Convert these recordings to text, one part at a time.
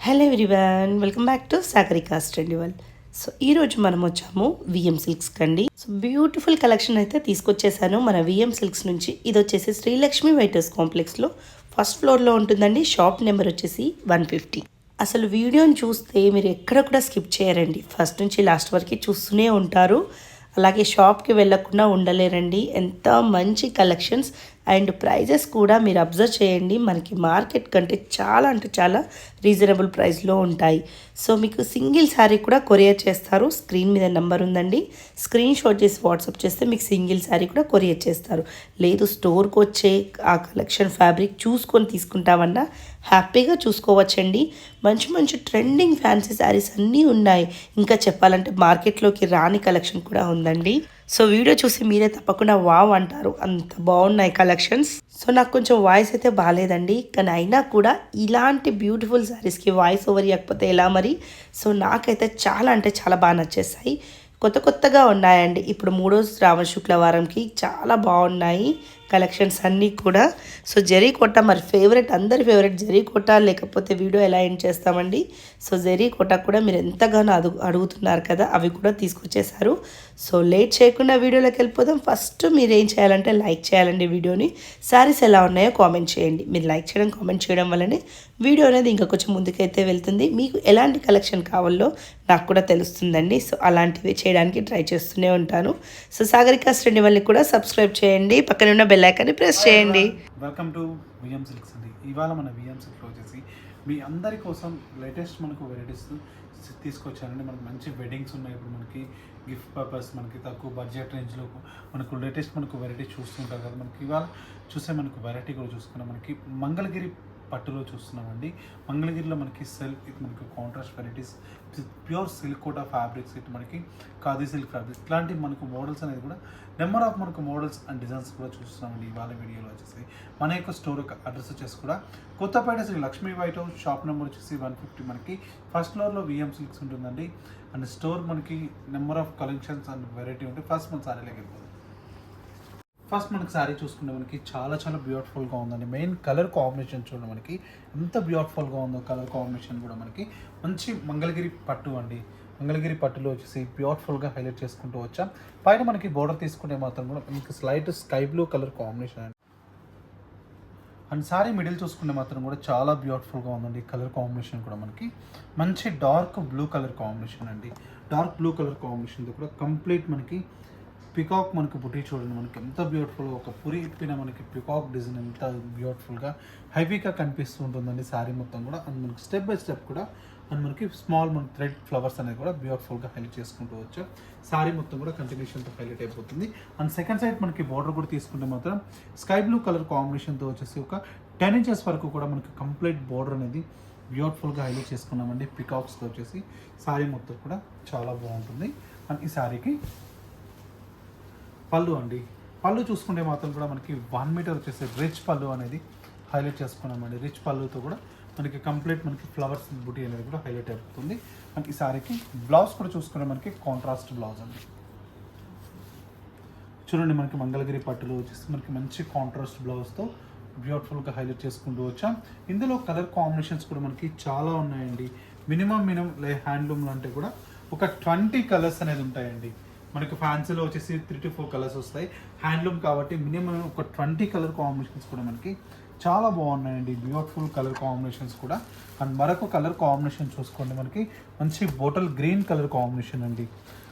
Hello everyone, welcome back to Sagarika స్టడీవల్. So ఈరోజు మనం వచ్చాము విఎం సిల్క్స్ కండి. సో బ్యూటిఫుల్ కలెక్షన్ అయితే తీసుకొచ్చేసాను మన విఎం సిల్క్స్ నుంచి. ఇది వచ్చేసి శ్రీలక్ష్మి వెయిటర్స్ కాంప్లెక్స్లో ఫస్ట్ ఫ్లోర్లో ఉంటుందండి. షాప్ నెంబర్ వచ్చేసి 150. అసలు వీడియోని చూస్తే మీరు ఎక్కడ కూడా స్కిప్ చేయరండి, ఫస్ట్ నుంచి లాస్ట్ వరకు చూస్తూనే ఉంటారు. అలాగే షాప్కి వెళ్ళకుండా ఉండలేరండి. ఎంత మంచి కలెక్షన్స్ అండ్ ప్రైజెస్ కూడా మీరు అబ్జర్వ్ చేయండి. మనకి మార్కెట్ కంటే చాలా అంటే చాలా రీజనబుల్ ప్రైస్లో ఉంటాయి. సో మీకు సింగిల్ శారీ కూడా కొరియర్ చేస్తారు. స్క్రీన్ మీద నెంబర్ ఉందండి, స్క్రీన్ షాట్ చేసి వాట్సాప్ చేస్తే మీకు సింగిల్ శారీ కూడా కొరియర్ చేస్తారు. లేదు స్టోర్కి వచ్చే ఆ కలెక్షన్ ఫ్యాబ్రిక్ చూసుకొని తీసుకుంటామన్నా హ్యాపీగా చూసుకోవచ్చండి. మంచి మంచి ట్రెండింగ్ ఫ్యాన్సీ శారీస్ అన్నీ ఉన్నాయి. ఇంకా చెప్పాలంటే మార్కెట్లోకి రాని కలెక్షన్ కూడా ఉందండి. సో వీడియో చూసి మీరే తప్పకుండా వావ్ అంటారు, అంత బాగున్నాయి కలెక్షన్స్. సో నాకు కొంచెం వాయిస్ అయితే బాగాలేదండి, కానీ అయినా కూడా ఇలాంటి బ్యూటిఫుల్ శారీస్కి వాయిస్ ఓవర్ ఇవ్వకపోతే ఎలా మరి. సో నాకైతే చాలా అంటే చాలా బాగా నచ్చేసాయి. కొత్తగా ఉన్నాయండి. ఇప్పుడు 3వ శ్రావణ శుక్రవారంకి చాలా బాగున్నాయి కలెక్షన్స్ అన్నీ కూడా. సో జరీ కోట మరి ఫేవరెట్, అందరి ఫేవరెట్ జరీ కోట, లేకపోతే వీడియో ఎలా ఎండ్ చేస్తామండి. సో జరీ కోట కూడా మీరు ఎంతగానో అడుగుతున్నారు కదా, అవి కూడా తీసుకొచ్చేసారు. సో లేట్ చేయకుండా వీడియోలోకి వెళ్ళిపోదాం. ఫస్ట్ మీరు ఏం చేయాలంటే లైక్ చేయాలండి వీడియోని. శారీస్ ఎలా ఉన్నాయో కామెంట్ చేయండి. మీరు లైక్ చేయడం కామెంట్ చేయడం వల్లనే వీడియో అనేది ఇంకా కొంచెం ముందుకైతే వెళ్తుంది. మీకు ఎలాంటి కలెక్షన్ కావాలో నాకు కూడా తెలుస్తుందండి. సో అలాంటివి చేయడానికి ట్రై చేస్తూనే ఉంటాను. సో సాగరికా స్టడీవల్ని కూడా సబ్స్క్రైబ్ చేయండి, పక్కన ఉన్న బెల్ ఐకాన్ని ప్రెస్ చేయండి. వెల్కమ్ టు విఎం సిల్క్స్ అండి. ఇవాళ మన విఎం సిల్క్లో వచ్చేసి మీ అందరి కోసం లేటెస్ట్ మనకు వెరైటీస్ తీసుకొచ్చానండి. మనకు మంచి వెడ్డింగ్స్ ఉన్నాయి. ఇప్పుడు మనకి గిఫ్ట్ పర్పస్, మనకి తక్కువ బడ్జెట్ రేంజ్లో మనకు లేటెస్ట్ మనకు వెరైటీ చూస్తుంటారు కదా. మనకి ఇవాళ చూసే మనకు వెరైటీ కూడా చూసుకున్నాం. మనకి మంగళగిరి పట్టులో చూస్తున్నామండి. మంగళగిరిలో మనకి సిల్క్, ఇది మనకి contrast varieties, pure silk Kota fabrics, ఇటు మనకి ఖాదీ సిల్క్ ఫ్యాబ్రిక్స్, ఇట్లాంటి మనకు మోడల్స్ అనేది కూడా నెంబర్ ఆఫ్ మనకు మోడల్స్ అండ్ డిజైన్స్ కూడా చూస్తున్నామండి ఇవాళ వీడియోలో వచ్చేసి. మన యొక్క స్టోర్ యొక్క అడ్రస్ వచ్చేసి కూడా Kothapet Sri Lakshmi white house, shop number వచ్చేసి 150. మనకి ఫస్ట్ ఫ్లోర్లో విఎం సిల్క్స్ ఉంటుందండి. అండ్ స్టోర్ మనకి number of collections and variety ఉంటాయి. ఫస్ట్ మన శారీలోకి వెళ్ళిపోతుంది. ఫస్ట్ మనకి శారీ చూసుకుంటే మనకి చాలా చాలా బ్యూటిఫుల్గా ఉందండి. మెయిన్ కలర్ కాంబినేషన్ చూడండి, మనకి ఎంత బ్యూటిఫుల్గా ఉందో కలర్ కాంబినేషన్ కూడా. మనకి మంచి మంగళగిరి పట్టు అండి. మంగళగిరి పట్టులో వచ్చేసి బ్యూటిఫుల్గా హైలైట్ చేసుకుంటూ వచ్చాం. పైన మనకి బోర్డర్ తీసుకుంటే మాత్రం కూడా మనకి slight sky blue colour combination అండి. అండ్ శారీ మిడిల్ చూసుకుంటే మాత్రం కూడా చాలా బ్యూటిఫుల్గా ఉందండి. కలర్ కాంబినేషన్ కూడా మనకి మంచి డార్క్ బ్లూ కలర్ కాంబినేషన్ అండి. డార్క్ బ్లూ కలర్ కాంబినేషన్తో కూడా కంప్లీట్ మనకి పికాక్ మనకి బుటీ చూడండి, మనకి ఎంత బ్యూటిఫుల్గా ఒక పురి ఇప్పిన మనకి పికాక్ డిజైన్ ఎంత బ్యూటిఫుల్గా హెవీగా కనిపిస్తూ ఉంటుందండి శారీ మొత్తం కూడా. అండ్ మనకి స్టెప్ బై స్టెప్ కూడా అండ్ మనకి స్మాల్ మన థ్రెడ్ ఫ్లవర్స్ అనేది కూడా బ్యూటిఫుల్గా హైలైట్ చేసుకుంటూ వచ్చా. శారీ మొత్తం కూడా కంటిన్యూషన్తో హైలైట్ అయిపోతుంది. అండ్ సెకండ్ సైడ్ మనకి బార్డర్ కూడా తీసుకుంటే మాత్రం స్కై బ్లూ కలర్ కాంబినేషన్తో వచ్చేసి ఒక 10 inches వరకు కూడా మనకి కంప్లీట్ బార్డర్ అనేది బ్యూటిఫుల్గా హైలైట్ చేసుకున్నామండి. పికాక్స్తో వచ్చేసి శారీ మొత్తం కూడా చాలా బాగుంటుంది. అండ్ ఈ శారీకి పళ్ళు అండి. పళ్ళు చూసుకుంటే మాత్రం కూడా మనకి 1 మీటర్ వచ్చేసి రిచ్ పళ్ళు అనేది హైలైట్ చేసుకున్నామండి. రిచ్ పళ్ళుతో కూడా మనకి కంప్లీట్ మనకి ఫ్లవర్స్ బుటీ అనేది కూడా హైలైట్ అయిపోతుంది. మనకి ఈ శారీకి బ్లౌజ్ కూడా చూసుకుంటే మనకి కాంట్రాస్ట్ బ్లౌజ్ అండి. చూడండి, మనకి మంగళగిరి పట్టులో వచ్చేసి మనకి మంచి కాంట్రాస్ట్ బ్లౌజ్తో బ్యూటిఫుల్గా హైలైట్ చేసుకుంటూ వచ్చాం. ఇందులో కలర్ కాంబినేషన్స్ కూడా మనకి చాలా ఉన్నాయండి. మినిమం హ్యాండ్లూమ్లో అంటే కూడా ఒక 20 కలర్స్ అనేది ఉంటాయండి. మనకి ఫ్యాన్సీలో వచ్చేసి 3 to 4 కలర్స్ వస్తాయి. హ్యాండ్లూమ్ కాబట్టి మినిమం ఒక 20 కలర్ కాంబినేషన్స్ కూడా మనకి చాలా బాగున్నాయండి. బ్యూటిఫుల్ కలర్ కాంబినేషన్స్ కూడా. అండ్ మరొక కలర్ కాంబినేషన్ చూసుకోండి, మనకి మంచి బాటిల్ గ్రీన్ కలర్ కాంబినేషన్ అండి.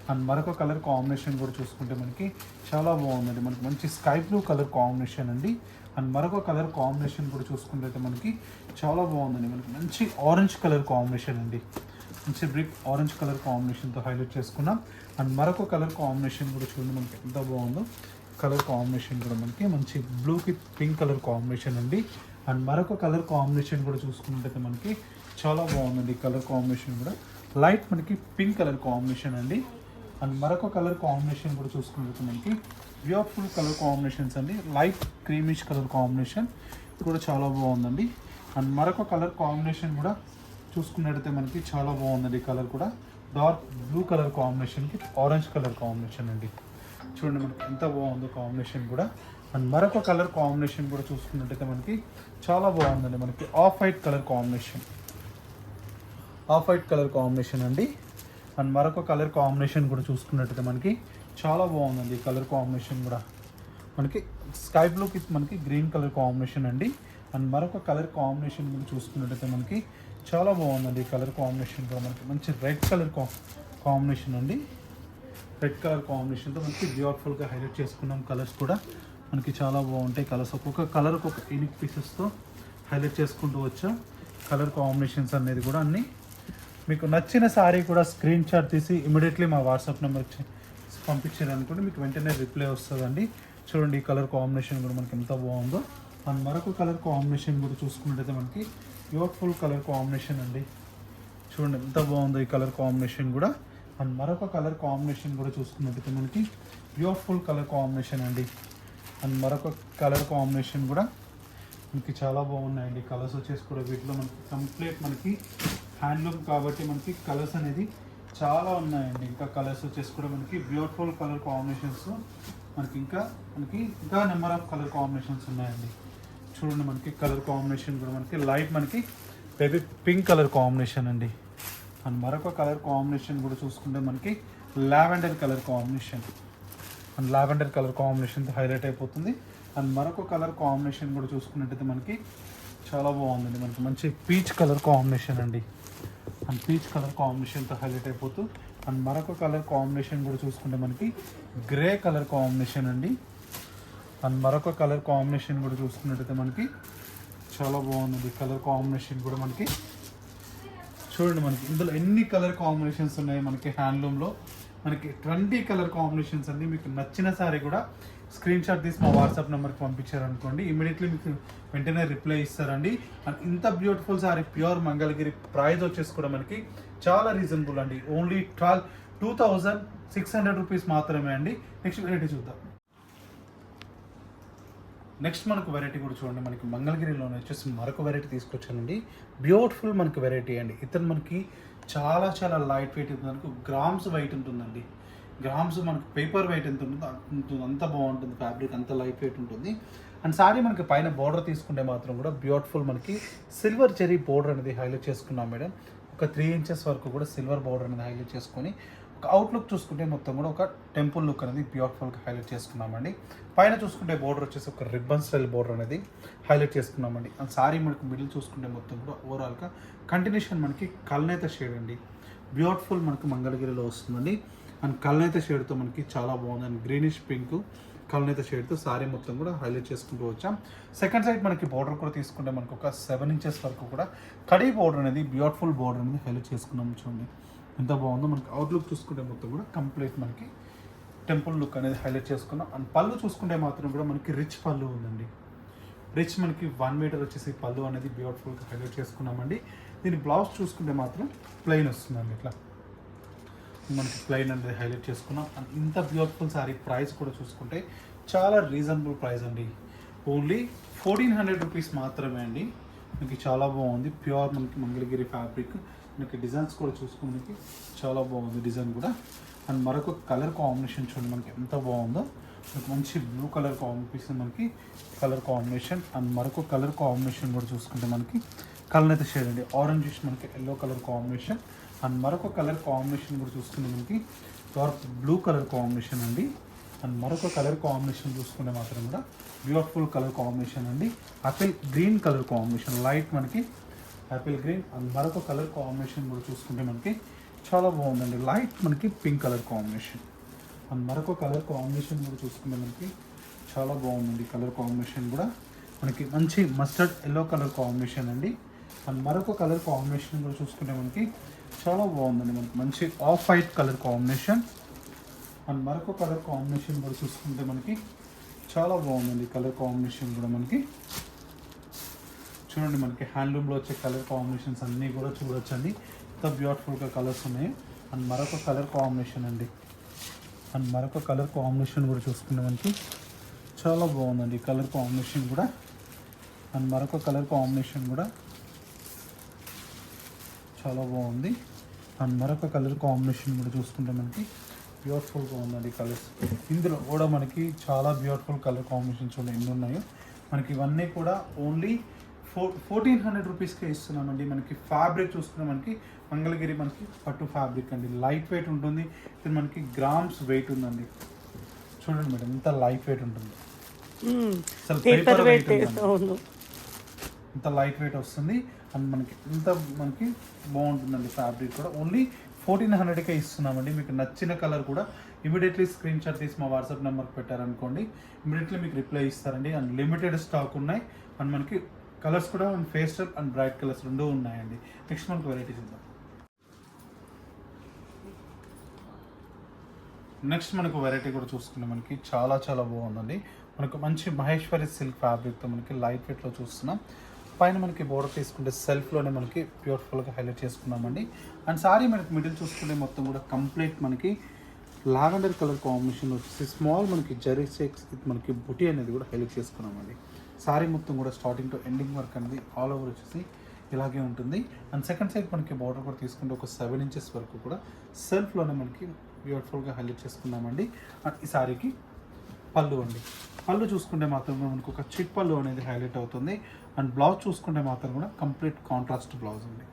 అండ్ మరొక కలర్ కాంబినేషన్ కూడా చూసుకుంటే మనకి చాలా బాగుందండి. మనకి మంచి స్కై బ్లూ కలర్ కాంబినేషన్ అండి. అండ్ మరొక కలర్ కాంబినేషన్ కూడా చూసుకుంటే మనకి చాలా బాగుందండి. మనకి మంచి ఆరెంజ్ కలర్ కాంబినేషన్ అండి. మంచి బ్రిక్ ఆరెంజ్ కలర్ కాంబినేషన్తో హైలైట్ చేసుకున్నాం. అండ్ మరొక కలర్ కాంబినేషన్ కూడా చూడండి, మనకి ఎంత బాగుందో కలర్ కాంబినేషన్ కూడా. మనకి మంచి బ్లూకి పింక్ కలర్ కాంబినేషన్ అండి. అండ్ మరొక కలర్ కాంబినేషన్ కూడా చూసుకున్నట్టయితే మనకి చాలా బాగుందండి. కలర్ కాంబినేషన్ కూడా లైట్ మనకి పింక్ కలర్ కాంబినేషన్ అండి. అండ్ మరొక కలర్ కాంబినేషన్ కూడా చూసుకున్నట్టయితే మనకి బ్యూటిఫుల్ కలర్ కాంబినేషన్స్ అండి. లైట్ క్రీమిష్ కలర్ కాంబినేషన్ కూడా చాలా బాగుందండి. అండ్ మరొక కలర్ కాంబినేషన్ కూడా చూసుకున్నట్టయితే మనకి చాలా బాగుందండి. కలర్ కూడా డార్క్ బ్లూ కలర్ కాంబినేషన్కి ఆరెంజ్ కలర్ కాంబినేషన్ అండి. చూడండి, మనకి ఎంత బాగుందో కాంబినేషన్ కూడా. అండ్ మరొక కలర్ కాంబినేషన్ కూడా చూసుకున్నట్టయితే మనకి చాలా బాగుందండి. మనకి off white colour combination off white colour combination అండి. అండ్ మరొక కలర్ కాంబినేషన్ కూడా చూసుకున్నట్టయితే మనకి చాలా బాగుందండి. ఈ కలర్ కాంబినేషన్ కూడా మనకి స్కై బ్లూకి మనకి గ్రీన్ కలర్ కాంబినేషన్ అండి. అండ్ మరొక కలర్ కాంబినేషన్ కూడా చూసుకున్నట్టయితే మనకి చాలా బాగుందండి. ఈ కలర్ కాంబినేషన్ కూడా మనకి మంచి రెడ్ కలర్ కాంబినేషన్ అండి. రెడ్ కలర్ కాంబినేషన్తో మనకి బ్యూటిఫుల్గా హైలైట్ చేసుకున్నాం. కలర్స్ కూడా మనకి చాలా బాగుంటాయి. కలర్స్ ఒక్కొక్క కలర్ ఒక్కొక్క యూనిక్ పీసెస్తో హైలైట్ చేసుకుంటూ వచ్చాం. కలర్ కాంబినేషన్స్ అనేది కూడా అన్నీ మీకు నచ్చిన శారీ కూడా స్క్రీన్ షాట్ తీసి ఇమీడియట్లీ మా వాట్సాప్ నెంబర్కి పంపించారనుకోండి, మీకు వెంటనే రిప్లై వస్తుందండి. చూడండి ఈ కలర్ కాంబినేషన్ కూడా మనకి ఎంత బాగుందో. అండ్ మరొక కలర్ కాంబినేషన్ కూడా చూసుకున్నట్టయితే మనకి బ్యూటిఫుల్ కలర్ కాంబినేషన్ అండి. చూడండి ఎంత బాగుందో ఈ కలర్ కాంబినేషన్ కూడా. అండ్ మరొక కలర్ కాంబినేషన్ కూడా చూసుకున్నట్టయితే మనకి బ్యూటిఫుల్ కలర్ కాంబినేషన్ అండి. అండ్ మరొక కలర్ కాంబినేషన్ కూడా మనకి చాలా బాగున్నాయండి. కలర్స్ వచ్చేసి కూడా వీటిలో మనకి కంప్లీట్ మనకి హ్యాండ్లూమ్ కాబట్టి మనకి కలర్స్ అనేది చాలా ఉన్నాయండి. ఇంకా కలర్స్ వచ్చేసి కూడా మనకి బ్యూటిఫుల్ కలర్ కాంబినేషన్స్ మనకి ఇంకా నెంబర్ ఆఫ్ కలర్ కాంబినేషన్స్ ఉన్నాయండి. చూడండి మనకి కలర్ కాంబినేషన్ కూడా మనకి లైట్ మనకి బేబీ పింక్ కలర్ కాంబినేషన్ అండి. అండ్ మరొక కలర్ కాంబినేషన్ కూడా చూసుకుంటే మనకి lavender colour combination. And lavender colour కాంబినేషన్తో హైలైట్ అయిపోతుంది. అండ్ మరొక కలర్ కాంబినేషన్ కూడా చూసుకున్నట్టయితే మనకి చాలా బాగుందండి. మనకి మంచి పీచ్ కలర్ కాంబినేషన్ అండి. అండ్ పీచ్ కలర్ కాంబినేషన్తో హైలైట్ అయిపోతూ అండ్ మరొక కలర్ కాంబినేషన్ కూడా చూసుకుంటే మనకి గ్రే కలర్ కాంబినేషన్ అండి. అండ్ మరొక కలర్ కాంబినేషన్ కూడా చూసుకున్నట్టయితే మనకి చాలా బాగుంది. కలర్ కాంబినేషన్ కూడా మనకి చూడండి మనకి ఇందులో ఎన్ని కలర్ కాంబినేషన్స్ ఉన్నాయి. మనకి హ్యాండ్లూమ్లో మనకి 20 కలర్ కాంబినేషన్స్ అండి. మీకు నచ్చిన సారీ కూడా స్క్రీన్ షాట్ తీసి మా వాట్సాప్ నెంబర్కి పంపించారనుకోండి, ఇమీడియట్లీ మీకు వెంటనే రిప్లై ఇస్తారండి. అండ్ ఇంత beautiful sorry pure Mangalagiri price వచ్చేసి కూడా మనకి చాలా రీజనబుల్ అండి. ఓన్లీ 2600 రూపీస్ మాత్రమే అండి. నెక్స్ట్ వెరైటీ చూద్దాం. నెక్స్ట్ మనకు వెరైటీ కూడా చూడండి. మనకి మంగళగిరిలోనే వచ్చేసి మరొక వెరైటీ తీసుకొచ్చానండి. బ్యూటిఫుల్ మనకి వెరైటీ అండి. ఇతను మనకి చాలా చాలా లైట్ వెయిట్ ఉంటుంది. మనకు గ్రామ్స్ వెయిట్ ఉంటుందండి. గ్రామ్స్ మనకు పేపర్ వెయిట్ ఎంత ఉంటుందో అంత బాగుంటుంది. ఫ్యాబ్రిక్ అంత లైట్ వెయిట్ ఉంటుంది. అండ్ సారీ మనకి పైన బోర్డర్ తీసుకుంటే మాత్రం కూడా బ్యూటిఫుల్ మనకి సిల్వర్ జెరీ బోర్డర్ అనేది హైలైట్ చేసుకున్నాం మేడం. ఒక 3 ఇంచెస్ వరకు కూడా సిల్వర్ బోర్డర్ అనేది హైలైట్ చేసుకొని ఒక అవుట్లుక్ చూసుకుంటే మొత్తం కూడా ఒక టెంపుల్ లుక్ అనేది బ్యూటిఫుల్గా హైలైట్ చేసుకున్నామండి. పైన చూసుకుంటే బోర్డర్ వచ్చేసి ఒక రిబ్బన్ స్టైల్ బోర్డర్ అనేది హైలైట్ చేసుకున్నామండి. అండ్ సారీ మనకి మిడిల్ చూసుకుంటే మొత్తం కూడా ఓవరాల్గా కంటిన్యూషన్ మనకి కల్నేత షేడ్ అండి. బ్యూటిఫుల్ మనకి మంగళగిరిలో వస్తుందండి. అండ్ కల్నేత షేడ్తో మనకి చాలా బాగుంది. అండ్ గ్రీనిష్ పింక్ కల్నేత షేడ్తో సారీ మొత్తం కూడా హైలైట్ చేసుకుంటూ వచ్చాం. సెకండ్ సైడ్ మనకి బోర్డర్ కూడా తీసుకుంటే మనకు ఒక 7 ఇంచెస్ వరకు కూడా కడీ బోర్డర్ అనేది బ్యూటిఫుల్ బోర్డర్ అనేది హైలైట్ చేసుకున్నాం. చూడండి ఎంత బాగుందో. మనకి అవుట్లుక్ చూసుకుంటే మొత్తం కూడా కంప్లీట్ మనకి టెంపుల్ లుక్ అనేది హైలైట్ చేసుకున్నాం. అండ్ పళ్ళు చూసుకుంటే మాత్రం కూడా మనకి రిచ్ పళ్ళు ఉందండి. రిచ్ మనకి 1 మీటర్ వచ్చేసి పళ్ళు అనేది బ్యూటిఫుల్గా హైలైట్ చేసుకున్నామండి. దీని బ్లౌజ్ చూసుకుంటే మాత్రం ప్లెయిన్ వస్తుందండి. ఇట్లా మనకి ప్లెయిన్ అనేది హైలైట్ చేసుకున్నాం. అండ్ ఇంత బ్యూటిఫుల్ సారీ ప్రైస్ కూడా చూసుకుంటే చాలా రీజనబుల్ ప్రైస్ అండి. ఓన్లీ 1400 రూపీస్ మాత్రమే అండి. మనకి చాలా బాగుంది. ప్యూర్ మనకి మంగళగిరి ఫ్యాబ్రిక్. మనకి డిజైన్స్ కూడా చూసుకోవడానికి చాలా బాగుంది డిజైన్ కూడా. అండ్ మరొక కలర్ కాంబినేషన్ చూడండి మనకి ఎంత బాగుందో. మనకి మంచి బ్లూ కలర్ కాంబినేషన్ మనకి కలర్ కాంబినేషన్. అండ్ మరొక కలర్ కాంబినేషన్ కూడా చూసుకుంటే మనకి కలర్ షేడ్ అండి. ఆరెంజ్ మనకి ఎల్లో కలర్ కాంబినేషన్. అండ్ మరొక కలర్ కాంబినేషన్ కూడా చూసుకుంటే మనకి డార్క్ బ్లూ కలర్ కాంబినేషన్ అండి. అండ్ మరొక కలర్ కాంబినేషన్ చూసుకుంటే మాత్రం కూడా బ్యూటిఫుల్ కలర్ కాంబినేషన్ అండి. Apple green colour combination light మనకి ఆపిల్ గ్రీన్. అండ్ మరొక కలర్ కాంబినేషన్ కూడా చూసుకుంటే మనకి చాలా బాగుందండి. లైట్ మనకి పింక్ కలర్ కాంబినేషన్. అండ్ మరొక కలర్ కాంబినేషన్ కూడా చూసుకుంటే మనకి చాలా బాగుందండి. కలర్ కాంబినేషన్ కూడా మనకి మంచి మస్టర్డ్ ఎల్లో కలర్ కాంబినేషన్ అండి. అండ్ మరొక కలర్ కాంబినేషన్ కూడా చూసుకుంటే మనకి చాలా బాగుందండి. మనకి మంచి off white colour combination. And మరొక కలర్ కాంబినేషన్ కూడా చూసుకుంటే మనకి చాలా బాగుందండి. కలర్ కాంబినేషన్ కూడా మనకి చూడండి. మనకి హ్యాండ్లూమ్లో వచ్చే కలర్ కాంబినేషన్స్ అన్నీ కూడా చూడొచ్చండి. ఎంత బ్యూటిఫుల్గా కలర్స్ ఉన్నాయి. అండ్ మరొక కలర్ కాంబినేషన్ అండి. అండ్ మరొక కలర్ కాంబినేషన్ కూడా చూసుకుంటే మనకి చాలా బాగుందండి కలర్ కాంబినేషన్ కూడా. అండ్ మరొక కలర్ కాంబినేషన్ కూడా చాలా బాగుంది. అండ్ మరొక కలర్ కాంబినేషన్ కూడా చూసుకుంటే మనకి బ్యూటిఫుల్గా ఉందండి కలర్స్. ఇందులో కూడా మనకి చాలా బ్యూటిఫుల్ కలర్ కాంబినేషన్స్ ఎన్ని ఉన్నాయో. మనకి ఇవన్నీ కూడా ఓన్లీ 1400 రూపీస్కే ఇస్తున్నామండి. మనకి ఫ్యాబ్రిక్ చూసుకుంటే మనకి మంగళగిరి మనకి పట్టు ఫ్యాబ్రిక్ అండి, లైట్ వెయిట్ ఉంటుంది. ఇది మనకి గ్రామ్స్ వెయిట్ ఉందండి. చూడండి మేడం ఎంత లైట్ వెయిట్ ఉంటుంది, అసలు పేపర్ వెయిట్ అవును. ఇంత లైట్ వెయిట్ వస్తుంది. అండ్ మనకి ఇంత మనకి బాగుంటుందండి. ఫ్యాబ్రిక్ కూడా ఓన్లీ 1400కే ఇస్తున్నామండి. మీకు నచ్చిన కలర్ కూడా ఇమీడియట్లీ స్క్రీన్ షాట్ తీసి మా వాట్సాప్ నెంబర్కి పెట్టారనుకోండి, ఇమీడియట్లీ మీకు రిప్లై ఇస్తారండి. అండ్ లిమిటెడ్ స్టాక్ ఉన్నాయి. అండ్ మనకి కలర్స్ కూడా పేస్టల్ అండ్ బ్రైట్ కలర్స్ రెండు ఉన్నాయండి. నెక్స్ట్ మనకు వెరైటీస్ ఇద్దాం. నెక్స్ట్ మనకు వెరైటీ కూడా చూసుకుంటే మనకి చాలా చాలా బాగుందండి. మనకు మంచి మహేశ్వరి సిల్క్ ఫ్యాబ్రిక్తో మనకి లైట్ వెయిట్లో చూస్తున్నాం. పైన మనకి బోర్డర్ తీసుకుంటే సెల్ఫ్లోనే మనకి బ్యూటిఫుల్గా హైలైట్ చేసుకున్నామండి. అండ్ సారీ మనకి మిడిల్ చూసుకుంటే మొత్తం కూడా కంప్లీట్ మనకి లావెండర్ కలర్ కాంబినేషన్ వచ్చేసి స్మాల్ మనకి జరీ చెక్స్ మనకి బుటీ అనేది కూడా హైలైట్ చేసుకున్నామండి. సారీ మొత్తం కూడా స్టార్టింగ్ టు ఎండింగ్ వర్క్ అనేది ఆల్ ఓవర్ వచ్చేసి ఇలాగే ఉంటుంది. అండ్ సెకండ్ సైడ్ మనకి బార్డర్ కూడా తీసుకుంటే ఒక 7 ఇంచెస్ వరకు కూడా సెల్ఫ్లోనే మనకి బ్యూటిఫుల్గా హైలైట్ చేసుకున్నామండి. అండ్ ఈ సారీకి పళ్ళు అండి, పళ్ళు చూసుకుంటే మాత్రం మనకు ఒక చిట్ పళ్ళు అనేది హైలైట్ అవుతుంది. అండ్ బ్లౌజ్ చూసుకుంటే మాత్రం కూడా కంప్లీట్ కాంట్రాస్ట్ బ్లౌజ్ అండి.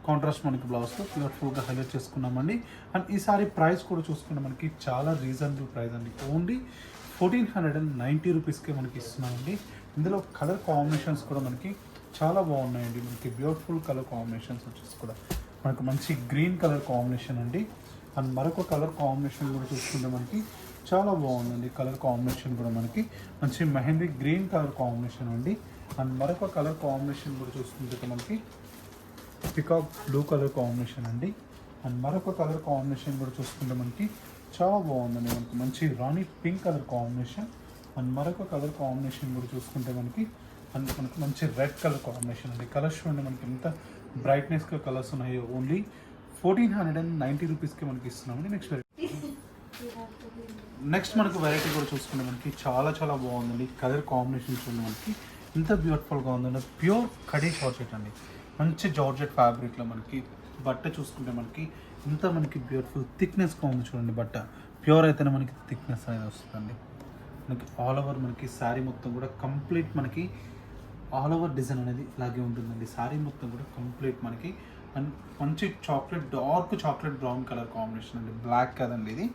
కాంట్రాస్ట్ మనకి బ్లౌజ్తో బ్యూటిఫుల్గా హైలైట్ చేసుకున్నామండి. అండ్ ఈ సారీ ప్రైస్ కూడా చూసుకుంటే మనకి చాలా రీజనబుల్ ప్రైస్ అండి. ఓన్లీ 1490 రూపీస్కే మనకి ఇస్తున్నామండి. ఇందులో కలర్ కాంబినేషన్స్ కూడా మనకి చాలా బాగున్నాయండి. మనకి బ్యూటిఫుల్ కలర్ కాంబినేషన్స్ వచ్చేసి కూడా మనకు మంచి గ్రీన్ కలర్ కాంబినేషన్ అండి. అండ్ మరొక కలర్ కాంబినేషన్ కూడా చూసుకుంటే మనకి చాలా బాగుందండి. కలర్ కాంబినేషన్ కూడా మనకి మంచి మెహందీ గ్రీన్ కలర్ కాంబినేషన్ అండి. అండ్ మరొక కలర్ కాంబినేషన్ కూడా చూసుకుంటే మనకి పికాక్ బ్లూ కలర్ కాంబినేషన్ అండి. అండ్ మరొక కలర్ కాంబినేషన్ కూడా చూసుకుంటే మనకి చాలా బాగుందండి. మనకి మంచి రాణి పింక్ కలర్ కాంబినేషన్. అండ్ మరొక కలర్ కాంబినేషన్ కూడా చూసుకుంటే మనకి మనకి మంచి రెడ్ కలర్ కాంబినేషన్ అండి. కలర్స్ చూడండి మనకి ఎంత బ్రైట్నెస్గా కలర్స్ ఉన్నాయో. ఓన్లీ 1490 రూపీస్కి మనకి ఇస్తున్నామండి. నెక్స్ట్ మనకు వెరైటీ కూడా చూసుకుంటే మనకి చాలా చాలా బాగుందండి. కలర్ కాంబినేషన్ చూడండి మనకి ఎంత బ్యూటిఫుల్గా ఉందండి. ప్యూర్ కడీ జార్జెట్ అండి, మంచి జార్జెట్ ఫ్యాబ్రిక్లో మనకి బట్ట చూసుకుంటే మనకి ఇంత మనకి బ్యూటిఫుల్ థిక్నెస్గా ఉంది చూడండి. బట్ట ప్యూర్ అయితేనే మనకి థిక్నెస్ అనేది వస్తుందండి. మనకి ఆల్ ఓవర్ మనకి శారీ మొత్తం కూడా కంప్లీట్ మనకి ఆల్ ఓవర్ డిజైన్ అనేది ఇలాగే ఉంటుందండి. శారీ మొత్తం కూడా కంప్లీట్ మనకి అండ్ మంచి chocolate dark chocolate brown colour combination అండి. బ్లాక్ కదండి, ఇది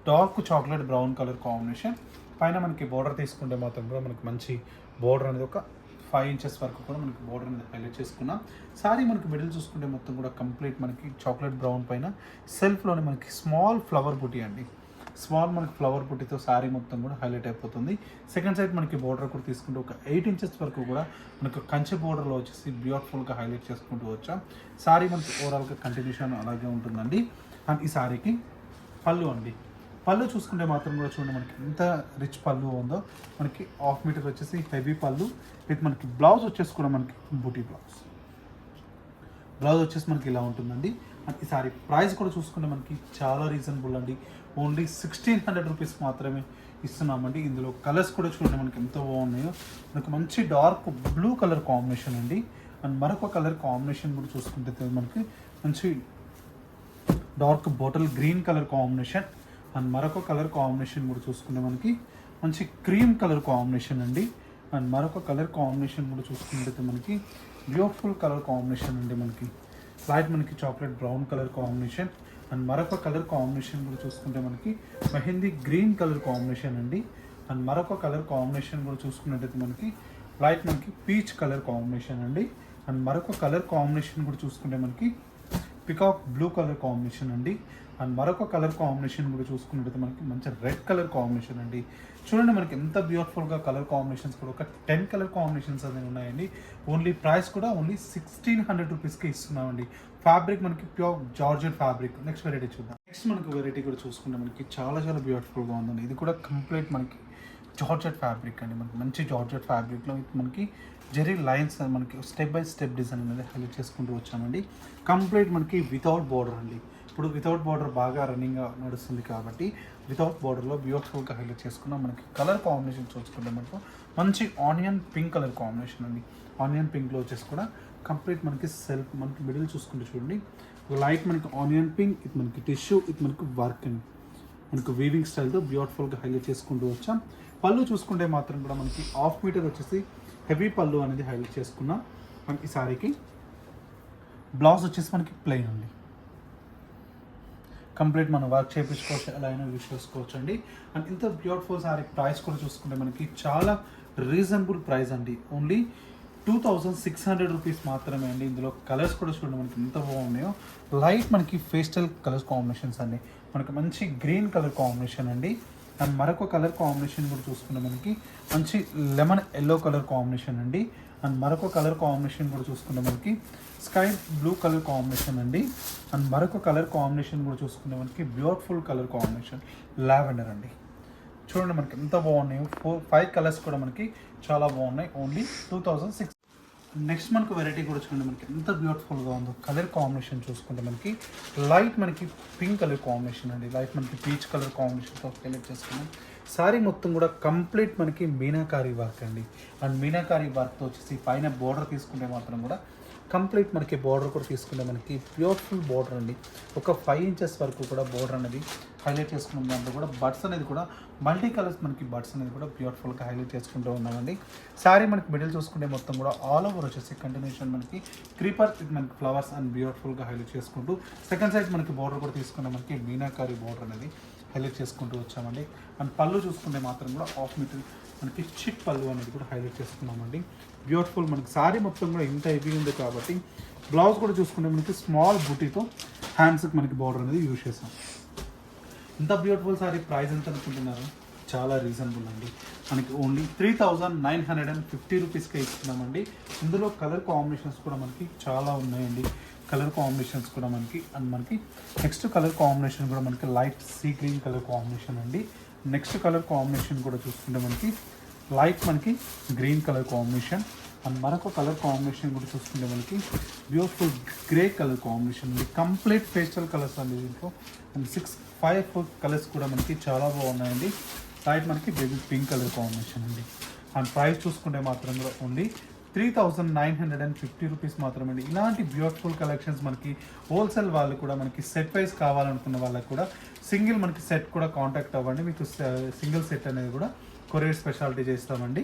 dark chocolate brown colour combination. పైన మనకి బోర్డర్ తీసుకుంటే మాత్రం కూడా మనకి మంచి బోర్డర్ అనేది ఒక 5 ఇంచెస్ వరకు కూడా మనకి బోర్డర్ అనేది హైలైట్ చేసుకున్నాం. సారీ మనకి మిడిల్ చూసుకుంటే మొత్తం కూడా కంప్లీట్ మనకి చాక్లెట్ బ్రౌన్ పైన సెల్ఫ్లోనే మనకి స్మాల్ ఫ్లవర్ బుటీ అండి. స్మాల్ మనకి ఫ్లవర్ బుటీతో శారీ మొత్తం కూడా హైలైట్ అయిపోతుంది. సెకండ్ సైడ్ మనకి బోర్డర్ కూడా తీసుకుంటే ఒక 8 ఇంచెస్ వరకు కూడా మనకు కంచె బోర్డర్లో వచ్చేసి బ్యూటిఫుల్గా హైలైట్ చేసుకుంటూ వచ్చాం. శారీ మనకి ఓవరాల్గా కంటిన్యూషన్ అలాగే ఉంటుందండి. అండ్ ఈ శారీకి పళ్ళు అండి, పళ్ళు చూసుకుంటే మాత్రం కూడా చూడండి మనకి ఎంత రిచ్ పళ్ళు ఉందో. మనకి 1/2 మీటర్ వచ్చేసి హెవీ పళ్ళు విత్ మనకి బ్లౌజ్ వచ్చేసి కూడా మనకి బూటీ బ్లౌజ్ వచ్చేసి మనకి ఇలా ఉంటుందండి. అండ్ ఈ సారీ ప్రైస్ కూడా చూసుకుంటే మనకి చాలా రీజనబుల్ అండి. ఓన్లీ 1600 రూపీస్ మాత్రమే ఇస్తున్నామండి. ఇందులో కలర్స్ కూడా చూడండి మనకి ఎంత బాగున్నాయో. మనకి మంచి డార్క్ బ్లూ కలర్ కాంబినేషన్ అండి. అండ్ మరొక కలర్ కాంబినేషన్ కూడా చూసుకుంటే మనకి మంచి dark bottle green colour combination. And మరొక కలర్ కాంబినేషన్ కూడా చూసుకుంటే మనకి మంచి క్రీమ్ కలర్ కాంబినేషన్ అండి. అండ్ మరొక కలర్ కాంబినేషన్ కూడా చూసుకుంటే మనకి బ్యూటిఫుల్ కలర్ కాంబినేషన్ అండి. మనకి లైట్ మనకి chocolate brown colour combination. And మరొక కలర్ కాంబినేషన్ కూడా చూసుకుంటే మనకి మెహందీ గ్రీన్ కలర్ కాంబినేషన్ అండి. అండ్ మరొక కలర్ కాంబినేషన్ కూడా చూసుకున్నట్టయితే మనకి లైట్ మనకి పీచ్ కలర్ కాంబినేషన్ అండి. అండ్ మరొక కలర్ కాంబినేషన్ కూడా చూసుకుంటే మనకి పికాక్ బ్లూ కలర్ కాంబినేషన్ అండి. అండ్ మరొక కలర్ కాంబినేషన్ కూడా చూసుకున్నట్టయితే మనకి మంచి రెడ్ కలర్ కాంబినేషన్ అండి. చూడండి మనకి ఎంత బ్యూటిఫుల్గా కలర్ కాంబినేషన్స్ కూడా ఒక 10 కలర్ కాంబినేషన్స్ అనేవి ఉన్నాయండి. ఓన్లీ ప్రైస్ కూడా ఓన్లీ 1600 రూపీస్కి ఇస్తున్నామండి. ఫ్యాబ్రిక్ మనకి pure georgette fabric. Next variety చూద్దాం. నెక్స్ట్ మనకి వెరైటీ కూడా చూసుకుంటే మనకి చాలా చాలా బ్యూటిఫుల్గా ఉందండి. ఇది కూడా కంప్లీట్ మనకి జార్జెట్ ఫ్యాబ్రిక్ అండి. మనకి మంచి జార్జెట్ ఫ్యాబ్రిక్లో మనకి జెరీ లైన్స్ మనకి స్టెప్ బై స్టెప్ డిజైన్ అనేది హైలైట్ చేసుకుంటూ వచ్చామండి. కంప్లీట్ మనకి వితౌట్ బార్డర్ అండి. ఇప్పుడు వితౌట్ బార్డర్ బాగా రన్నింగ్గా నడుస్తుంది కాబట్టి వితౌట్ బార్డర్లో బ్యూటిఫుల్గా హైలైట్ చేసుకున్నాం. మనకి కలర్ కాంబినేషన్ చూసుకుంటే మనకు మంచి ఆనియన్ పింక్ కలర్ కాంబినేషన్ అండి. ఆనియన్ పింక్లో వచ్చేసి కూడా కంప్లీట్ మనకి సెల్ఫ్ మనకి మిడిల్ చూసుకుంటే చూడండి లైట్ మనకి ఆనియన్ పింక్, ఇది మనకి టిష్యూ, ఇది మనకి వర్క్ అండి. మనకు వీవింగ్ స్టైల్తో బ్యూటిఫుల్గా హైలైట్ చేసుకుంటూ వచ్చాం. పళ్ళు చూసుకుంటే మాత్రం కూడా మనకి 1/2 మీటర్ వచ్చేసి హెవీ పళ్ళు అనేది హైలైట్ చేసుకున్నాం. మనకి ఈ సారీకి బ్లౌజ్ వచ్చేసి మనకి ప్లెయిన్ ఉంది. కంప్లీట్ మనం వర్క్ చేయించుకోవచ్చు, ఎలా అయినా యూజ్ చేసుకోవచ్చు అండి. అండ్ ఇంత బ్యూటిఫుల్ సారీ ప్రైస్ కూడా చూసుకుంటే మనకి చాలా రీజనబుల్ ప్రైస్ అండి. ఓన్లీ 2600 రూపీస్ మాత్రమే అండి. ఇందులో కలర్స్ కూడా చూడండి మనకి ఎంత బాగున్నాయో. లైట్ మనకి పేస్టల్ కలర్స్ కాంబినేషన్స్ అండి. మనకి మంచి గ్రీన్ కలర్ కాంబినేషన్ అండి. అండ్ మరొక కలర్ కాంబినేషన్ కూడా చూసుకుంటే మనకి మంచి లెమన్ ఎల్లో కలర్ కాంబినేషన్ అండి. అండ్ మరొక కలర్ కాంబినేషన్ కూడా చూసుకుంటే మనకి స్కై బ్లూ కలర్ కాంబినేషన్ అండి. అండ్ మరొక కలర్ కాంబినేషన్ కూడా చూసుకుంటే మనకి బ్యూటిఫుల్ కలర్ కాంబినేషన్ లావెండర్ అండి. చూడండి మనకి ఎంత బాగున్నాయి. 5 కలర్స్ కూడా మనకి చాలా బాగున్నాయి. ఓన్లీ 2600. నెక్స్ట్ మనకు వెరైటీ కూడా చూడండి మనకి ఎంత బ్యూటిఫుల్గా ఉందో. కలర్ కాంబినేషన్ చూసుకుంటే మనకి లైట్ మనకి పింక్ కలర్ కాంబినేషన్ అండి. లైట్ మనకి పీచ్ కలర్ కాంబినేషన్తో హైలైట్ చేసుకున్నాం. సారీ మొత్తం కూడా కంప్లీట్ మనకి మీనాకారీ వర్క్ అండి. అండ్ మీనాకారీ వర్క్తో వచ్చేసి పైన బోర్డర్ తీసుకుంటే మాత్రం కూడా కంప్లీట్ మనకి బోర్డర్ కూడా తీసుకుంటే మనకి బ్యూటిఫుల్ బోర్డర్ అండి. ఒక 5 ఇంచెస్ వరకు కూడా బోర్డర్ అనేది హైలైట్ చేసుకున్న దాంట్లో కూడా బడ్స్ అనేది కూడా మల్టీ కలర్స్ మనకి బడ్స్ అనేది కూడా బ్యూటిఫుల్గా హైలైట్ చేసుకుంటూ ఉన్నామండి. శారీ మనకి మిడిల్ చూసుకుంటే మొత్తం కూడా ఆల్ ఓవర్ వచ్చేసి కంటిన్యూషన్ మనకి క్రీపర్ విత్ మనకి ఫ్లవర్స్ అండ్ బ్యూటిఫుల్గా హైలైట్ చేసుకుంటూ సెకండ్ సైడ్ మనకి బోర్డర్ కూడా తీసుకున్న మనకి మీనాకారీ బోర్డర్ అనేది హైలైట్ చేసుకుంటూ వచ్చామండి. అండ్ పళ్ళు చూసుకుంటే మాత్రం కూడా ఆఫ్ మీటర్ మనకి చిట్ పళ్ళు అనేది కూడా హైలైట్ చేసుకున్నామండి. బ్యూటిఫుల్ మనకి సారీ మొత్తం కూడా ఇంత హెవీ ఉంది కాబట్టి బ్లౌజ్ కూడా చూసుకుంటే మనకి స్మాల్ బూటీతో హ్యాండ్స్కి మనకి బార్డర్ అనేది యూజ్ చేసాం. ఇంత బ్యూటిఫుల్ సారీ ప్రైస్ ఎంత అనుకుంటున్నారు? చాలా రీజనబుల్ అండి. మనకి ఓన్లీ 3950 రూపీస్కే ఇస్తున్నామండి. ఇందులో కలర్ కాంబినేషన్స్ కూడా మనకి చాలా ఉన్నాయండి. కలర్ కాంబినేషన్స్ కూడా మనకి అండ్ మనకి నెక్స్ట్ కలర్ కాంబినేషన్ కూడా మనకి light sea green colour combination అండి. నెక్స్ట్ కలర్ కాంబినేషన్ కూడా చూసుకుంటే మనకి లైట్ మనకి గ్రీన్ కలర్ కాంబినేషన్ అండ్ మరొక కలర్ కాంబినేషన్ కూడా చూసుకుంటే మనకి బ్యూటిఫుల్ గ్రే కలర్ కాంబినేషన్ అండి. కంప్లీట్ పేస్టల్ కలర్స్ అండి దీంట్లో. అండ్ 5 కలర్స్ కూడా మనకి చాలా బాగున్నాయండి. లైట్ మనకి బేబీ పింక్ కలర్ కాంబినేషన్ అండి. అండ్ ప్రైస్ చూసుకుంటే మాత్రం కూడా ఓన్లీ 3950 రూపీస్ మాత్రమే అండి. ఇలాంటి బ్యూటిఫుల్ కలెక్షన్స్ మనకి హోల్సేల్ వాళ్ళు కూడా మనకి సెట్ వైజ్ కావాలనుకున్న వాళ్ళకి కూడా సింగిల్ మనకి సెట్ కూడా కాంటాక్ట్ అవ్వండి. మీకు సింగిల్ సెట్ అనేది కూడా కొరియర్ స్పెషాలిటీ చేస్తామండి.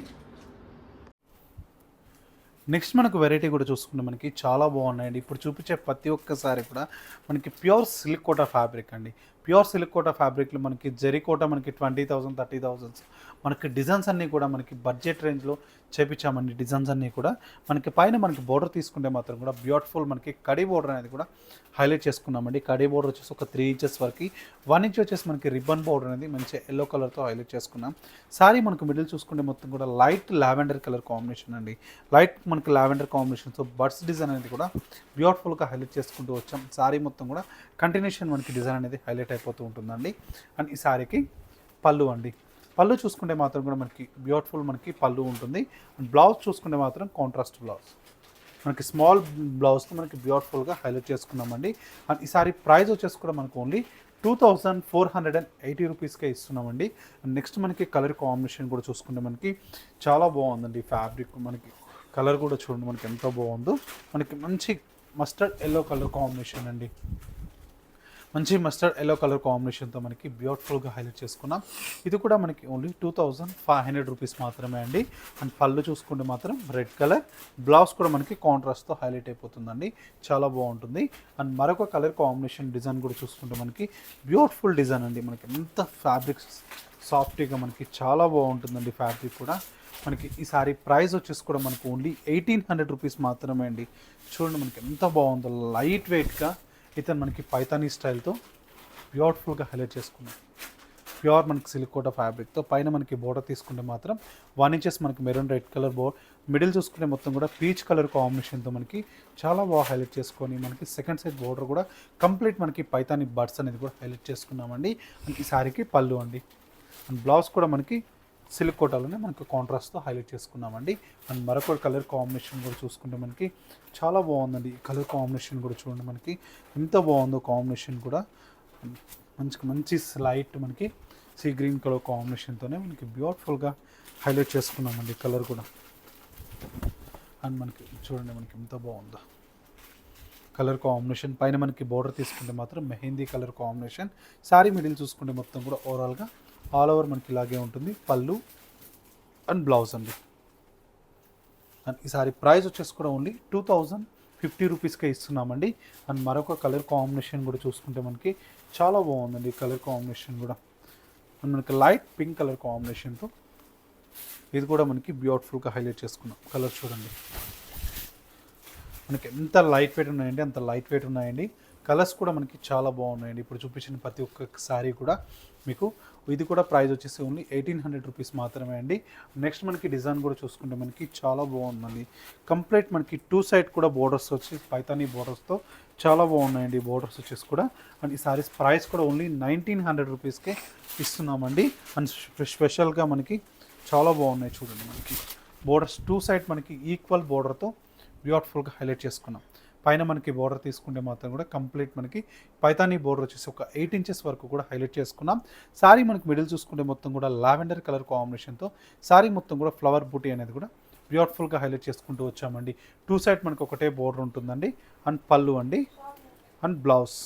నెక్స్ట్ మనకు వెరైటీ కూడా చూసుకుంటే మనకి చాలా బాగున్నాయండి. ఇప్పుడు చూపించే ప్రతి ఒక్కసారి కూడా మనకి ప్యూర్ సిల్క్ కోటా ఫ్యాబ్రిక్ అండి. ప్యూర్ సిల్క్ కోటా ఫ్యాబ్రిక్లో మనకి జరీ కోటా మనకి 20,000 30,000 మనకి డిజైన్స్ అన్నీ కూడా మనకి బడ్జెట్ రేంజ్లో చేపించామండి. డిజైన్స్ అన్నీ కూడా మనకి పైన మనకి బోర్డర్ తీసుకుంటే మాత్రం కూడా బ్యూటిఫుల్ మనకి కడీ బోర్డర్ అనేది కూడా హైలైట్ చేసుకున్నామండి. కడీ బోర్డర్ వచ్చేసి ఒక 3 ఇంచెస్ వరకు, 1 ఇంచ్ వచ్చేసి మనకి రిబ్బన్ బోర్డర్ అనేది మంచి ఎల్లో కలర్తో హైలైట్ చేసుకున్నాం. సారీ మనకు మిడిల్ చూసుకుంటే మొత్తం కూడా లైట్ లావెండర్ కలర్ కాంబినేషన్ అండి. లైట్ మనకి లావెండర్ కాంబినేషన్తో బర్డ్స్ డిజైన్ అనేది కూడా బ్యూటిఫుల్గా హైలైట్ చేసుకుంటూ వచ్చాం. సారీ మొత్తం కూడా కంటిన్యూషన్ మనకి డిజైన్ అనేది హైలైట్ అయిపోతూ ఉంటుందండి. అండ్ ఈ సారీకి పళ్ళు అండి. పళ్ళు చూసుకుంటే మాత్రం కూడా మనకి బ్యూటిఫుల్ మనకి పళ్ళు ఉంటుంది. అండ్ బ్లౌజ్ చూసుకుంటే మాత్రం కాంట్రాస్ట్ బ్లౌజ్ మనకి స్మాల్ బ్లౌజ్తో మనకి బ్యూటిఫుల్గా హైలైట్ చేసుకున్నామండి. అండ్ ఈ సారీ ప్రైస్ వచ్చేసి కూడా మనకు ఓన్లీ 2480 రూపీస్కే ఇస్తున్నామండి. అండ్ నెక్స్ట్ మనకి కలర్ కాంబినేషన్ కూడా చూసుకుంటే మనకి చాలా బాగుందండి. ఫ్యాబ్రిక్ మనకి కలర్ కూడా చూడండి మనకి ఎంత బాగుందో. మనకి మంచి మస్టర్డ్ ఎల్లో కలర్ కాంబినేషన్ అండి. మంచి మస్టర్డ్ ఎల్లో కలర్ కాంబినేషన్తో మనకి బ్యూటిఫుల్గా హైలైట్ చేసుకున్నాం. ఇది కూడా మనకి ఓన్లీ 2500 రూపీస్ మాత్రమే అండి. అండ్ పళ్ళు చూసుకుంటే మాత్రం రెడ్ కలర్, బ్లౌజ్ కూడా మనకి కాంట్రాస్ట్తో హైలైట్ అయిపోతుందండి. చాలా బాగుంటుంది. అండ్ మరొక కలర్ కాంబినేషన్ డిజైన్ కూడా చూసుకుంటే మనకి బ్యూటిఫుల్ డిజైన్ అండి. మనకి ఎంత ఫ్యాబ్రిక్ సాఫ్ట్గా మనకి చాలా బాగుంటుందండి. ఫ్యాబ్రిక్ కూడా మనకి ఈ సారీ ప్రైస్ వచ్చేసి కూడా మనకు ఓన్లీ 1800 రూపీస్ మాత్రమే అండి. చూడండి మనకి ఎంత బాగుందో. లైట్ వెయిట్గా ఇతను మనకి పైతానీ స్టైల్తో బ్యూటిఫుల్గా హైలైట్ చేసుకున్నాం. ప్యూర్ మనకి సిల్క్ కోటా ఫ్యాబ్రిక్తో పైన మనకి బోర్డర్ తీసుకుంటే మాత్రం 1 ఇంచెస్ మనకి మెరూన్ రెడ్ కలర్ మిడిల్ చూసుకుంటే మొత్తం కూడా పీచ్ కలర్ కాంబినేషన్తో మనకి చాలా బాగా హైలైట్ చేసుకొని మనకి సెకండ్ సైడ్ బోర్డర్ కూడా కంప్లీట్ మనకి పైతానీ బర్డ్స్ అనేది కూడా హైలైట్ చేసుకున్నామండి. అండ్ ఈ సారీకి పళ్ళు అండి. అండ్ బ్లౌజ్ కూడా మనకి సిల్క్ కోటాలోనే మనకు కాంట్రాస్ట్తో హైలైట్ చేసుకున్నామండి. అండ్ మరొక కలర్ కాంబినేషన్ కూడా చూసుకుంటే మనకి చాలా బాగుందండి. ఈ కలర్ కాంబినేషన్ కూడా చూడండి మనకి ఎంత బాగుందో. కాంబినేషన్ కూడా మంచి లైట్ మనకి సీ గ్రీన్ కలర్ కాంబినేషన్తోనే మనకి బ్యూటిఫుల్గా హైలైట్ చేసుకున్నామండి. కలర్ కూడా అండ్ మనకి చూడండి మనకి ఎంత బాగుందో కలర్ కాంబినేషన్. పైన మనకి బోర్డర్ తీసుకుంటే మాత్రం mehndi colour combination. Sari middle చూసుకుంటే మొత్తం కూడా ఓవరాల్గా ఆల్ ఓవర్ మనకి ఇలాగే ఉంటుంది. పళ్ళు అండ్ బ్లౌజ్ అండి. అండ్ ఈ సారీ ప్రైస్ వచ్చేసి కూడా ఓన్లీ 2050 రూపీస్కే ఇస్తున్నామండి. అండ్ మరొక కలర్ కాంబినేషన్ కూడా చూసుకుంటే మనకి చాలా బాగుందండి ఈ కలర్ కాంబినేషన్ కూడా. అండ్ మనకి లైట్ పింక్ కలర్ కాంబినేషన్తో ఇది కూడా మనకి బ్యూటిఫుల్గా హైలైట్ చేసుకున్నాం. కలర్ చూడండి మనకి ఎంత లైట్ వెయిట్ ఉన్నాయండి, అంత లైట్ వెయిట్ ఉన్నాయండి. కలర్స్ కూడా మనకి చాలా బాగున్నాయండి. ఇప్పుడు చూపించిన ప్రతి ఒక్క శారీ కూడా మీకు ఇది కూడా ప్రైస్ వచ్చేసి ఓన్లీ 1800 రూపీస్ మాత్రమే అండి. నెక్స్ట్ మనకి డిజైన్ కూడా చూసుకుంటే మనకి చాలా బాగుందండి. కంప్లీట్ మనకి 2 సైడ్ కూడా బోర్డర్స్ వచ్చి పైతానీ బోర్డర్స్తో చాలా బాగున్నాయండి బోర్డర్స్ వచ్చేసి కూడా. అండ్ ఈ సారీస్ ప్రైస్ కూడా ఓన్లీ 1900 రూపీస్కే ఇస్తున్నామండి. అండ్ స్పెషల్గా మనకి చాలా బాగున్నాయి చూడండి. మనకి బోర్డర్స్ 2 సైడ్ మనకి ఈక్వల్ బోర్డర్తో బ్యూటిఫుల్గా హైలైట్ చేసుకున్నాం. పైన మనకి బోర్డర్ తీసుకుంటే మాత్రం కూడా కంప్లీట్ మనకి పైతానీ బోర్డర్ వచ్చేసి ఒక 8 ఇంచెస్ వరకు కూడా హైలైట్ చేసుకున్నాం. సారీ మనకి మిడిల్ చూసుకుంటే మొత్తం కూడా లావెండర్ కలర్ కాంబినేషన్తో సారీ మొత్తం కూడా ఫ్లవర్ బూటీ అనేది కూడా బ్యూటిఫుల్గా హైలైట్ చేసుకుంటూ వచ్చామండి. 2 సైడ్ మనకి ఒకటే బోర్డర్ ఉంటుందండి. అండ్ పళ్ళు అండి, అండ్ బ్లౌజ్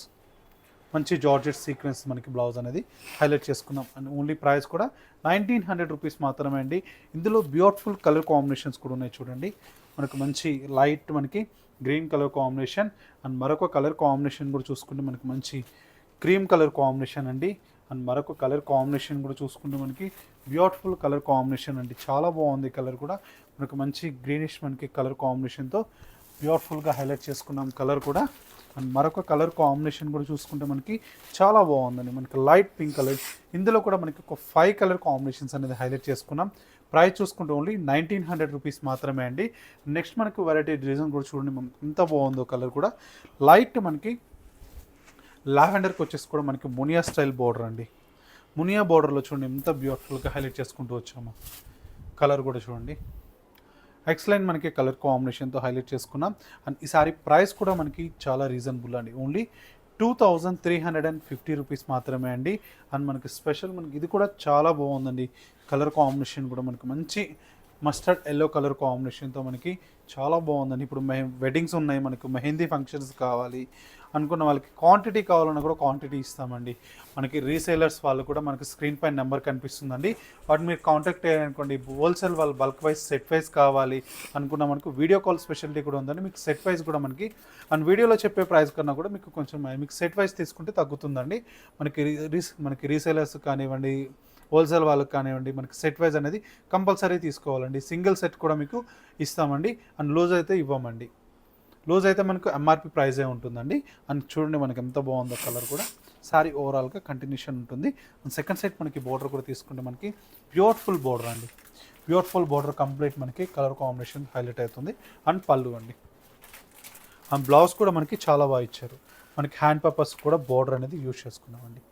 మంచి జార్జెట్ సీక్వెన్స్ మనకి బ్లౌజ్ అనేది హైలైట్ చేసుకున్నాం. అండ్ ఓన్లీ ప్రైస్ కూడా 1900 రూపీస్ మాత్రమే అండి. ఇందులో బ్యూటిఫుల్ కలర్ కాంబినేషన్స్ కూడా ఉన్నాయి చూడండి. మనకు మంచి లైట్ మనకి గ్రీన్ కలర్ కాంబినేషన్, అండ్ మరొక కలర్ కాంబినేషన్ కూడా చూసుకుంటే మనకి మంచి క్రీమ్ కలర్ కాంబినేషన్ అండి. అండ్ మరొక కలర్ కాంబినేషన్ కూడా చూసుకుంటే మనకి బ్యూటిఫుల్ కలర్ కాంబినేషన్ అండి. చాలా బాగుంది కలర్ కూడా. మనకు మంచి గ్రీనిష్ మనకి కలర్ కాంబినేషన్తో బ్యూటిఫుల్గా హైలైట్ చేసుకున్నాం కలర్ కూడా. అండ్ మరొక కలర్ కాంబినేషన్ కూడా చూసుకుంటే మనకి చాలా బాగుందండి. మనకి లైట్ పింక్ కలర్, ఇందులో కూడా మనకి ఒక 5 కలర్ కాంబినేషన్స్ అనేది హైలైట్ చేసుకున్నాం. ప్రైస్ చూసుకుంటే ఓన్లీ 1900 రూపీస్ మాత్రమే అండి. నెక్స్ట్ మనకి వెరైటీ డిజైన్ కూడా చూడండి ఎంత బాగుందో కలర్ కూడా. లైట్ మనకి లావెండర్కి వచ్చేసి కూడా మనకి మునియా స్టైల్ బోర్డర్ అండి. మునియా బోర్డర్లో చూడండి ఎంత బ్యూటిఫుల్గా హైలైట్ చేసుకుంటూ వచ్చాము. కలర్ కూడా చూడండి ఎక్సలెంట్ మనకి కలర్ కాంబినేషన్తో హైలైట్ చేసుకున్నాం. అండ్ ఈ సారీ ప్రైస్ కూడా మనకి చాలా రీజనబుల్ అండి. ఓన్లీ 2350 రూపీస్ మాత్రమే అండి. అండ్ మనకి స్పెషల్ మనకి ఇది కూడా చాలా బాగుందండి. కలర్ కాంబినేషన్ కూడా మనకి మంచి మస్టర్డ్ ఎల్లో కలర్ కాంబినేషన్తో మనకి చాలా బాగుందండి. ఇప్పుడు వెడ్డింగ్స్ ఉన్నాయి, మనకు మెహందీ ఫంక్షన్స్ కావాలి అనుకున్న వాళ్ళకి క్వాంటిటీ కావాలన్నా కూడా క్వాంటిటీ ఇస్తామండి. మనకి రీసేలర్స్ వాళ్ళు కూడా మనకి స్క్రీన్ పైన నెంబర్ కనిపిస్తుందండి. వాటిని మీరు కాంటాక్ట్ అయ్యారనుకోండి, హోల్సేల్ వాళ్ళు బల్క్ వైజ్ సెట్ వైజ్ కావాలి అనుకున్న మనకు వీడియో కాల్ స్పెషాలిటీ కూడా ఉందండి. మీకు సెట్ వైజ్ కూడా మనకి అండ్ వీడియోలో చెప్పే ప్రైస్ కన్నా కూడా మీకు కొంచెం మీకు సెట్ వైజ్ తీసుకుంటే తగ్గుతుందండి. మనకి రీసేలర్స్ కానివ్వండి, హోల్సేల్ వాళ్ళకి కానివ్వండి, మనకి సెట్ వైజ్ అనేది కంపల్సరీ తీసుకోవాలండి. సింగిల్ సెట్ కూడా మీకు ఇస్తామండి. అండ్ లూజ్ అయితే ఇవ్వమండి. లూజ్ అయితే మనకు ఎంఆర్పి ప్రైజే ఉంటుందండి. అండ్ చూడండి మనకి ఎంత బాగుందో కలర్ కూడా. సారీ ఓవరాల్గా కంటిన్యూషన్ ఉంటుంది. అండ్ సెకండ్ సెట్ మనకి బోర్డర్ కూడా తీసుకుంటే మనకి బ్యూటిఫుల్ బోర్డర్ అండి. బ్యూటిఫుల్ బోర్డర్ కంప్లీట్ మనకి కలర్ కాంబినేషన్ హైలైట్ అవుతుంది. అండ్ పళ్ళు అండి. అండ్ బ్లౌజ్ కూడా మనకి చాలా బాగా ఇచ్చారు. మనకి హ్యాండ్ పర్పస్ కూడా బోర్డర్ అనేది యూజ్ చేసుకున్నామండి.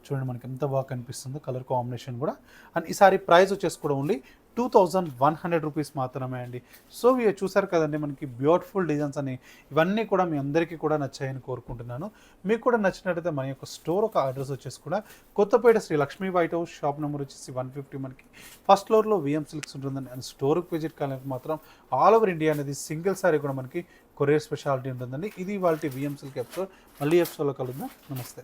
చూడండి మనకి ఎంత బాగా కనిపిస్తుందో కలర్ కాంబినేషన్ కూడా. అండ్ ఈ సారీ ప్రైస్ వచ్చేసి కూడా ఓన్లీ 2100 రూపీస్ మాత్రమే అండి. సో ఇవి చూసారు కదండి మనకి బ్యూటిఫుల్ డిజైన్స్ అని. ఇవన్నీ కూడా మీ అందరికీ కూడా నచ్చాయని కోరుకుంటున్నాను. మీకు కూడా నచ్చినట్టయితే మన యొక్క స్టోర్ ఒక అడ్రస్ వచ్చేసి కూడా Kothapet Sri Lakshmi white house, shop number వచ్చేసి 150 మనకి ఫస్ట్ ఫ్లోర్లో విఎం సిల్క్స్ ఉంటుందండి. అండ్ స్టోర్కి విజిట్ కాలేక మాత్రం ఆల్ ఓవర్ ఇండియా అనేది సింగిల్ సారీ కూడా మనకి కొరియర్ స్పెషాలిటీ ఉంటుందండి. ఇది వాళ్ళ విఎం సిల్క్ ఎపిసోడ్. మళ్ళీ ఎపిసోడ్లో కలుద్దాం. నమస్తే.